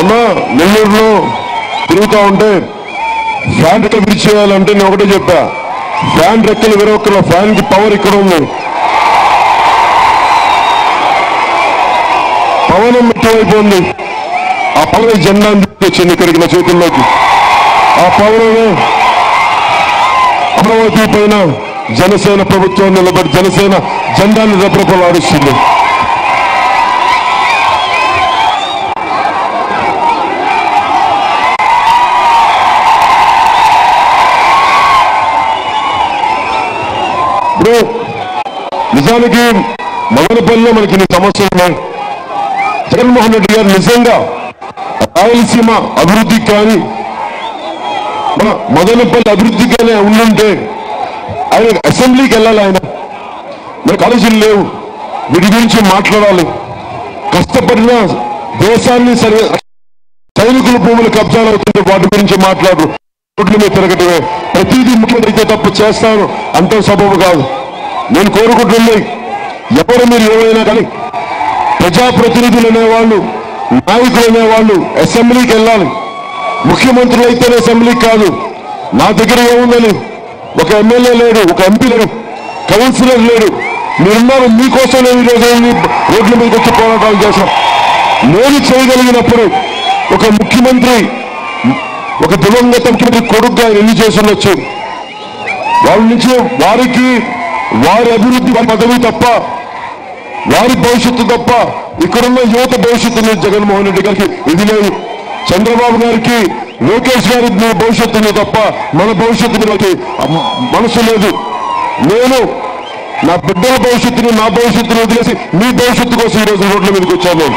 మొన్న నెల్లూరులో తిరుగుతూ ఉంటే ఫ్యాన్ రెక్కలు విరిచేయాలంటే నేను ఒకటే చెప్పా, ఫ్యాన్ రెక్కలు విరవక్కల, ఫ్యాన్ కి పవర్ ఇక్కడ ఉంది. పవనం ఎక్కువైపోయింది. ఆ పవర్ జెండా వచ్చింది ఇక్కడికి నా చేతుల్లోకి. ఆ పవనమే అమరావతి పైన జనసేన ప్రభుత్వం నిలబడి జనసేన జెండాన్ని రెపరెపలాడిస్తుంది. ఇప్పుడు నిజానికి మదనపల్లిలో మనకి ఇన్ని సమస్యలు ఉన్నాయి. జగన్మోహన్ రెడ్డి గారు నిజంగా రాయలసీమ అభివృద్ధికి కానీ మన మదనపల్లి అభివృద్ధిగానే ఉండుంటే ఆయన అసెంబ్లీకి వెళ్ళాలి. ఆయన మన కాలేజీలు లేవు, వీటి గురించి మాట్లాడాలి. కష్టపడిన దేశాన్ని సైనికుల భూములు కబ్జాలు అవుతుంటే వాటి గురించి మాట్లాడు. రోడ్ల మీద తిరగటమే, ప్రతిదీ ముఖ్యమంత్రితో తప్పు చేస్తాను అంత సబబు కాదు. నేను కోరుకుంటుంది, ఎవరు మీరు ఏమైనా కానీ ప్రజాప్రతినిధులు అనేవాళ్ళు, నాయకులు అనేవాళ్ళు అసెంబ్లీకి వెళ్ళాలి. ముఖ్యమంత్రులు అయితేనే అసెంబ్లీకి కాదు. నా దగ్గర ఏముందని ఒక ఎమ్మెల్యే లేడు, ఒక ఎంపీ లేడు, కౌన్సిలర్ లేడు. మీరున్నారు, మీకోసం నేను ఈరోజు రోడ్ల మీదకి వచ్చి పోరాటాలు చేశాం. నేను చేయగలిగినప్పుడు ఒక ముఖ్యమంత్రి, ఒక దివంగత ముఖ్యమంత్రి కొడుకుగా ఎన్ని చేస్తుండొచ్చు. వాళ్ళ నుంచి వారికి వారి అభివృద్ధి, వారి పదవి తప్ప, వారి భవిష్యత్తు తప్ప ఇక్కడున్న యువత భవిష్యత్తు జగన్మోహన్ రెడ్డి గారికి ఇది లేదు. చంద్రబాబు గారికి, లోకేష్ గారి భవిష్యత్తుని తప్ప మన భవిష్యత్తుకి మనసు లేదు. నేను నా బిడ్డల భవిష్యత్తుని, నా భవిష్యత్తుని వదిలేసి మీ భవిష్యత్తు కోసం ఈరోజు రోడ్ల మీదకి వచ్చాను.